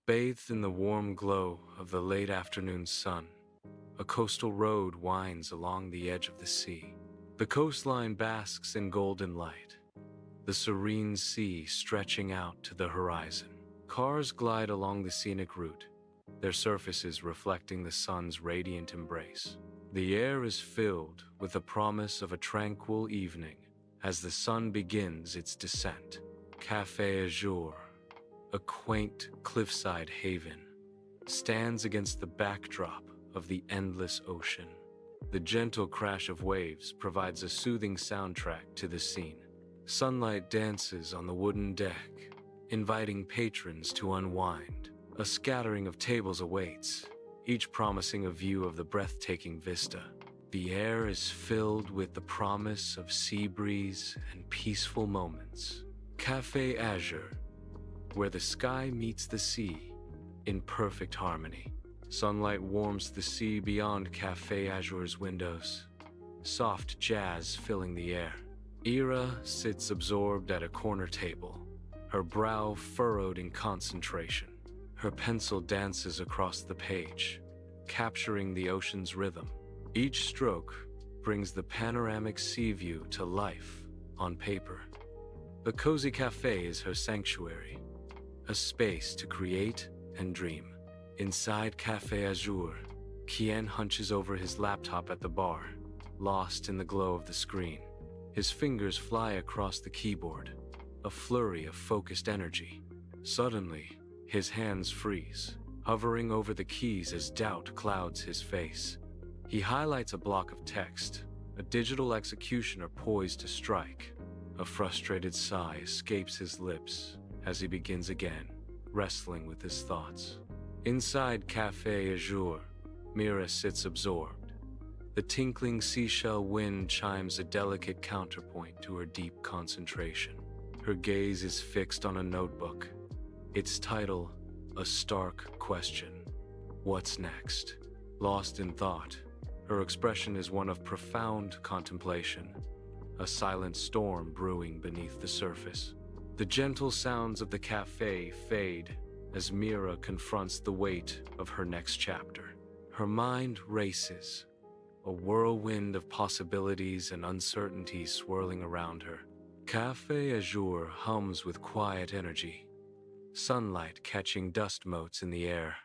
Bathed in the warm glow of the late afternoon sun, a coastal road winds along the edge of the sea. The coastline basks in golden light, the serene sea stretching out to the horizon. Cars glide along the scenic route, their surfaces reflecting the sun's radiant embrace. The air is filled with the promise of a tranquil evening as the sun begins its descent. Café Azure, a quaint cliffside haven, stands against the backdrop of the endless ocean. The gentle crash of waves provides a soothing soundtrack to the scene. Sunlight dances on the wooden deck, inviting patrons to unwind. A scattering of tables awaits, each promising a view of the breathtaking vista. The air is filled with the promise of sea breeze and peaceful moments. Café Azure, where the sky meets the sea in perfect harmony. Sunlight warms the sea beyond Café Azure's windows, soft jazz filling the air. Ira sits absorbed at a corner table, her brow furrowed in concentration. Her pencil dances across the page, capturing the ocean's rhythm. Each stroke brings the panoramic sea view to life on paper. The cozy cafe is her sanctuary, a space to create and dream. Inside Café Azure, Kian hunches over his laptop at the bar, lost in the glow of the screen. His fingers fly across the keyboard, a flurry of focused energy. Suddenly, his hands freeze, hovering over the keys as doubt clouds his face. He highlights a block of text, a digital executioner poised to strike. A frustrated sigh escapes his lips as he begins again, wrestling with his thoughts. Inside Café Azure, Mira sits absorbed. The tinkling seashell wind chimes a delicate counterpoint to her deep concentration. Her gaze is fixed on a notebook, its title, a stark question. What's next? Lost in thought, her expression is one of profound contemplation, a silent storm brewing beneath the surface. The gentle sounds of the cafe fade as Mira confronts the weight of her next chapter. Her mind races, a whirlwind of possibilities and uncertainties swirling around her. Café Azure hums with quiet energy, sunlight catching dust motes in the air,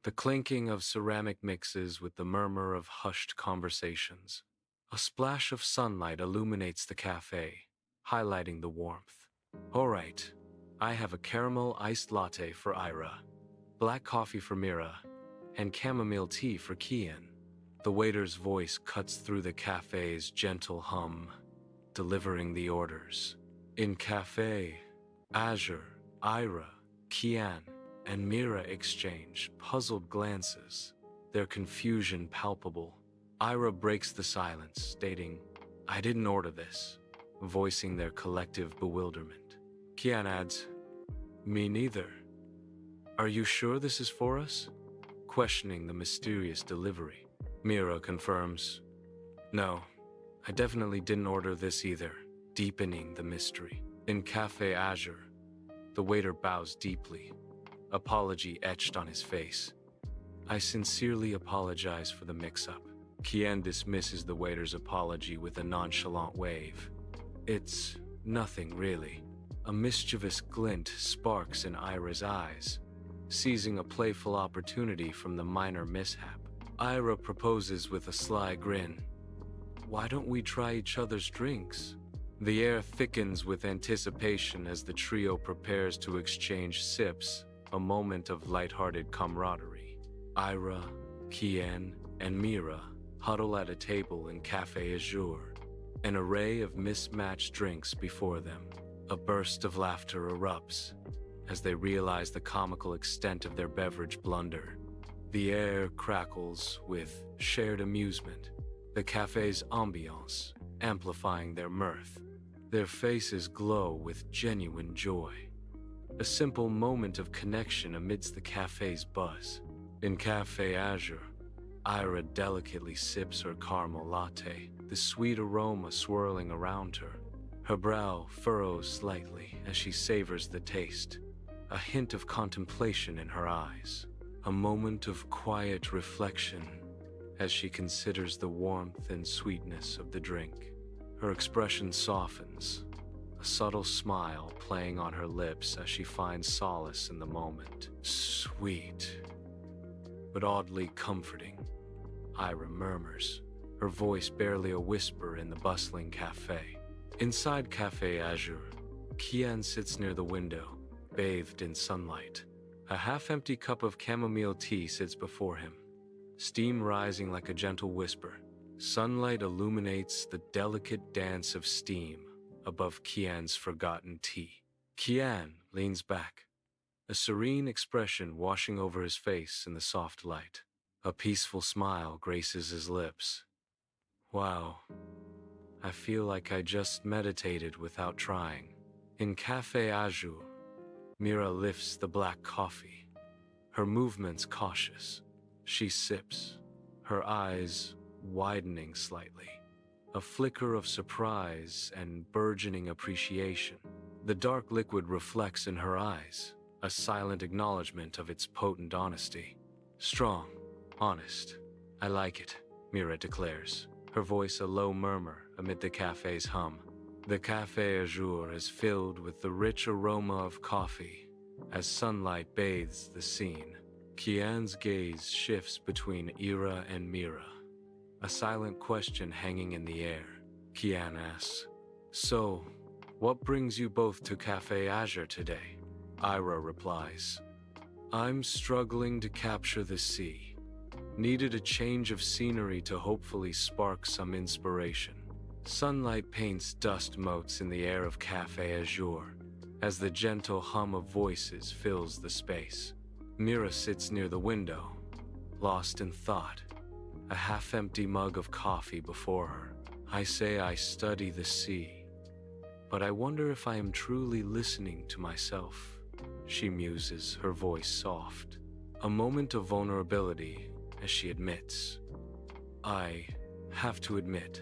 the clinking of ceramic mixes with the murmur of hushed conversations. A splash of sunlight illuminates the cafe, highlighting the warmth. All right, I have a caramel iced latte for Ira, black coffee for Mira, and chamomile tea for Kian. The waiter's voice cuts through the cafe's gentle hum, delivering the orders. In Café Azure, Ira, Kian, and Mira exchange puzzled glances, their confusion palpable. Ira breaks the silence, stating, "I didn't order this," voicing their collective bewilderment. Kian adds, "Me neither. Are you sure this is for us?" questioning the mysterious delivery. Mira confirms, "No, I definitely didn't order this either," deepening the mystery. In Café Azure, the waiter bows deeply, apology etched on his face. "I sincerely apologize for the mix-up." Kian dismisses the waiter's apology with a nonchalant wave. "It's nothing, really." A mischievous glint sparks in Ira's eyes, seizing a playful opportunity from the minor mishap. Ira proposes with a sly grin, "Why don't we try each other's drinks?" The air thickens with anticipation as the trio prepares to exchange sips, a moment of lighthearted camaraderie. Ira, Kian, and Mira huddle at a table in Café Azure, an array of mismatched drinks before them. A burst of laughter erupts as they realize the comical extent of their beverage blunder. The air crackles with shared amusement, the cafe's ambience amplifying their mirth. Their faces glow with genuine joy. A simple moment of connection amidst the cafe's buzz. In Café Azure, Ira delicately sips her caramel latte, the sweet aroma swirling around her. Her brow furrows slightly as she savors the taste, a hint of contemplation in her eyes, a moment of quiet reflection as she considers the warmth and sweetness of the drink. Her expression softens, a subtle smile playing on her lips as she finds solace in the moment. Sweet, but oddly comforting, Ira murmurs, her voice barely a whisper in the bustling cafe. Inside Café Azure, Kian sits near the window, bathed in sunlight. A half-empty cup of chamomile tea sits before him, steam rising like a gentle whisper. Sunlight illuminates the delicate dance of steam above Kian's forgotten tea. Kian leans back, a serene expression washing over his face in the soft light. A peaceful smile graces his lips. Wow, I feel like I just meditated without trying. In Café Azure, Mira lifts the black coffee, her movements cautious. She sips, her eyes widening slightly, a flicker of surprise and burgeoning appreciation. The dark liquid reflects in her eyes, a silent acknowledgement of its potent honesty. Strong, honest. I like it, Mira declares, her voice a low murmur amid the cafe's hum. The Café Azure is filled with the rich aroma of coffee as sunlight bathes the scene. Kian's gaze shifts between Ira and Mira, a silent question hanging in the air. Kian asks, "So, what brings you both to Café Azure today?" Ira replies, "I'm struggling to capture the sea. Needed a change of scenery to hopefully spark some inspiration." Sunlight paints dust motes in the air of Café Azure as the gentle hum of voices fills the space. Mira sits near the window, lost in thought, a half-empty mug of coffee before her. I say I study the sea, but I wonder if I am truly listening to myself, she muses, her voice soft. A moment of vulnerability as she admits, I have to admit,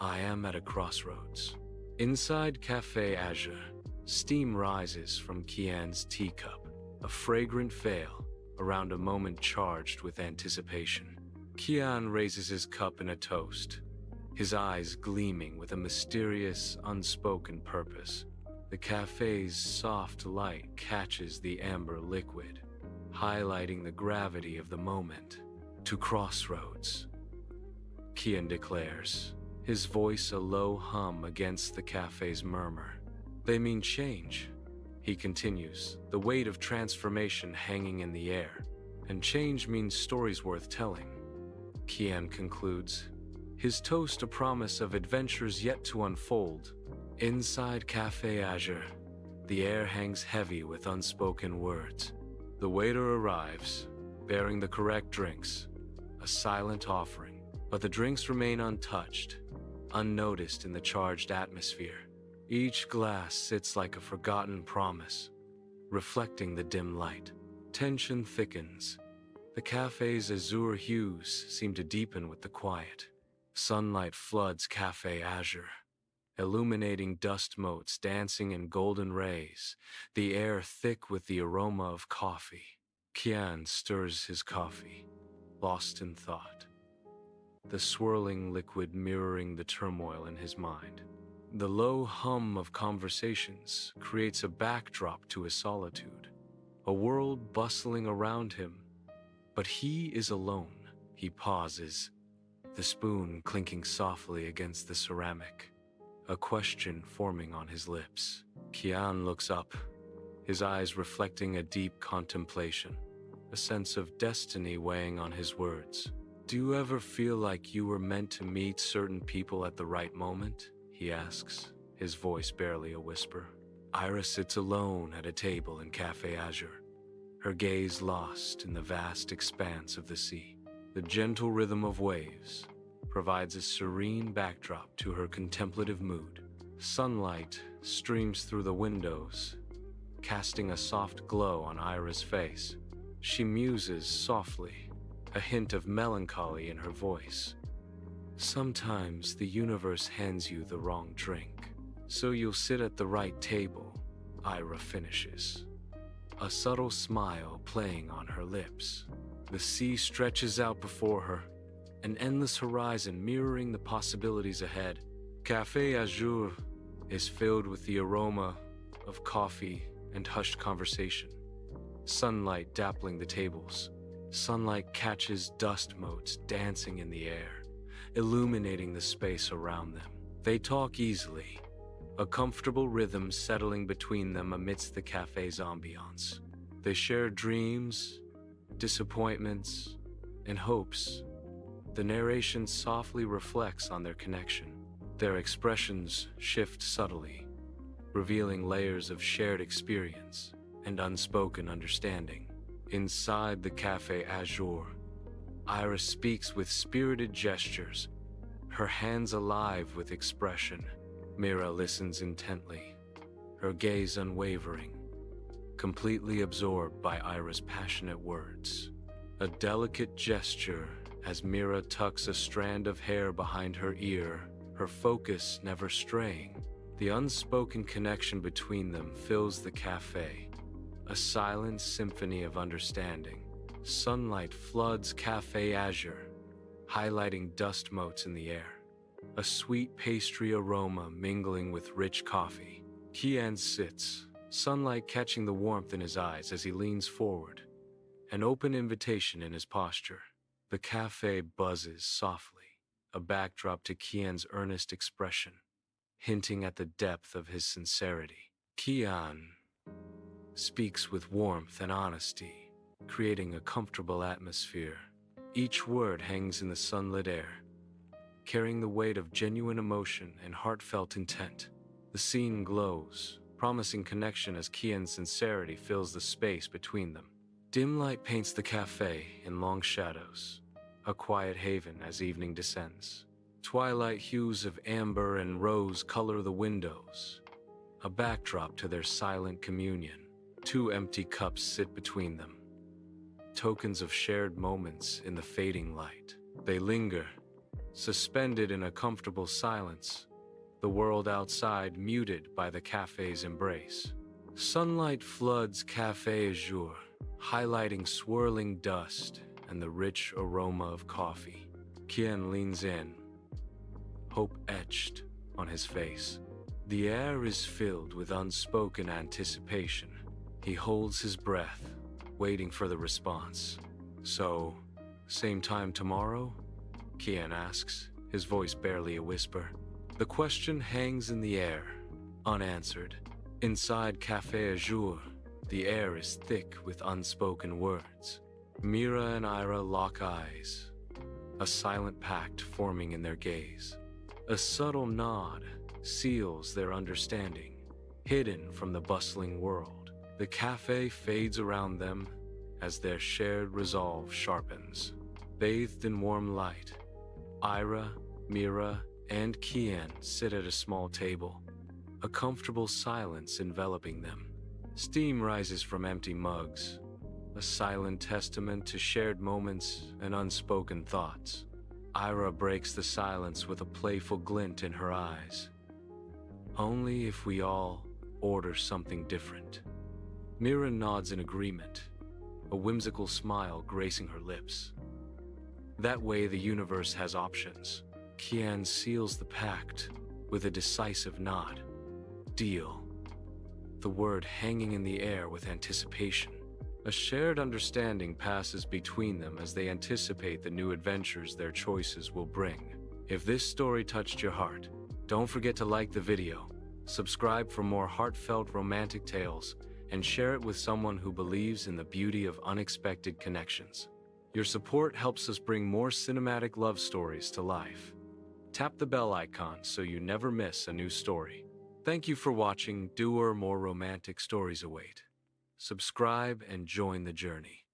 I am at a crossroads. Inside Café Azure, steam rises from Kian's teacup, a fragrant veil around a moment charged with anticipation. Kian raises his cup in a toast, his eyes gleaming with a mysterious, unspoken purpose. The cafe's soft light catches the amber liquid, highlighting the gravity of the moment. To crossroads, Kian declares, his voice a low hum against the cafe's murmur. They mean change, he continues, the weight of transformation hanging in the air. And change means stories worth telling, Kian concludes, his toast a promise of adventures yet to unfold. Inside Café Azure, the air hangs heavy with unspoken words. The waiter arrives, bearing the correct drinks, a silent offering, but the drinks remain untouched, unnoticed in the charged atmosphere. Each glass sits like a forgotten promise, reflecting the dim light. Tension thickens. The cafe's azure hues seem to deepen with the quiet. Sunlight floods Café Azure, illuminating dust motes dancing in golden rays, the air thick with the aroma of coffee. Kian stirs his coffee, lost in thought, the swirling liquid mirroring the turmoil in his mind. The low hum of conversations creates a backdrop to his solitude, a world bustling around him, but he is alone. He pauses, the spoon clinking softly against the ceramic, a question forming on his lips. Kian looks up, his eyes reflecting a deep contemplation, a sense of destiny weighing on his words. Do you ever feel like you were meant to meet certain people at the right moment? He asks, his voice barely a whisper. Ira sits alone at a table in Café Azure, her gaze lost in the vast expanse of the sea. The gentle rhythm of waves provides a serene backdrop to her contemplative mood. Sunlight streams through the windows, casting a soft glow on Ira's face. She muses softly, a hint of melancholy in her voice. Sometimes the universe hands you the wrong drink, so you'll sit at the right table, Ira finishes, a subtle smile playing on her lips. The sea stretches out before her, an endless horizon mirroring the possibilities ahead. Café Azure is filled with the aroma of coffee and hushed conversation. Sunlight dappling the tables. Sunlight catches dust motes dancing in the air, illuminating the space around them. They talk easily, a comfortable rhythm settling between them amidst the cafe's ambience. They share dreams, disappointments, and hopes. The narration softly reflects on their connection. Their expressions shift subtly, revealing layers of shared experience and unspoken understanding. Inside the Café Azure, Iris speaks with spirited gestures, her hands alive with expression. Mira listens intently, her gaze unwavering, completely absorbed by Iris' passionate words. A delicate gesture as Mira tucks a strand of hair behind her ear, her focus never straying. The unspoken connection between them fills the cafe, a silent symphony of understanding. Sunlight floods Café Azure, highlighting dust motes in the air, a sweet pastry aroma mingling with rich coffee. Kian sits, sunlight catching the warmth in his eyes as he leans forward, an open invitation in his posture. The cafe buzzes softly, a backdrop to Kian's earnest expression, hinting at the depth of his sincerity. Kian speaks with warmth and honesty, creating a comfortable atmosphere. Each word hangs in the sunlit air, carrying the weight of genuine emotion and heartfelt intent. The scene glows, promising connection as Kian's sincerity fills the space between them. Dim light paints the cafe in long shadows, a quiet haven as evening descends. Twilight hues of amber and rose color the windows, a backdrop to their silent communion. Two empty cups sit between them, tokens of shared moments in the fading light. They linger, suspended in a comfortable silence, the world outside muted by the cafe's embrace. Sunlight floods Café Azure, highlighting swirling dust and the rich aroma of coffee. Kian leans in, hope etched on his face. The air is filled with unspoken anticipation. He holds his breath, waiting for the response. "So, same time tomorrow?" Kian asks, his voice barely a whisper. The question hangs in the air, unanswered. Inside Café Azure, the air is thick with unspoken words. Mira and Ira lock eyes, a silent pact forming in their gaze. A subtle nod seals their understanding, hidden from the bustling world. The cafe fades around them as their shared resolve sharpens. Bathed in warm light, Ira, Mira, and Kian sit at a small table, a comfortable silence enveloping them. Steam rises from empty mugs, a silent testament to shared moments and unspoken thoughts. Ira breaks the silence with a playful glint in her eyes. "Only if we all order something different." Mira nods in agreement, a whimsical smile gracing her lips. That way the universe has options. Kian seals the pact with a decisive nod. Deal. The word hanging in the air with anticipation. A shared understanding passes between them as they anticipate the new adventures their choices will bring. If this story touched your heart, don't forget to like the video, subscribe for more heartfelt romantic tales, and share it with someone who believes in the beauty of unexpected connections. Your support helps us bring more cinematic love stories to life. Tap the bell icon so you never miss a new story. Thank you for watching. More romantic stories await. Subscribe and join the journey.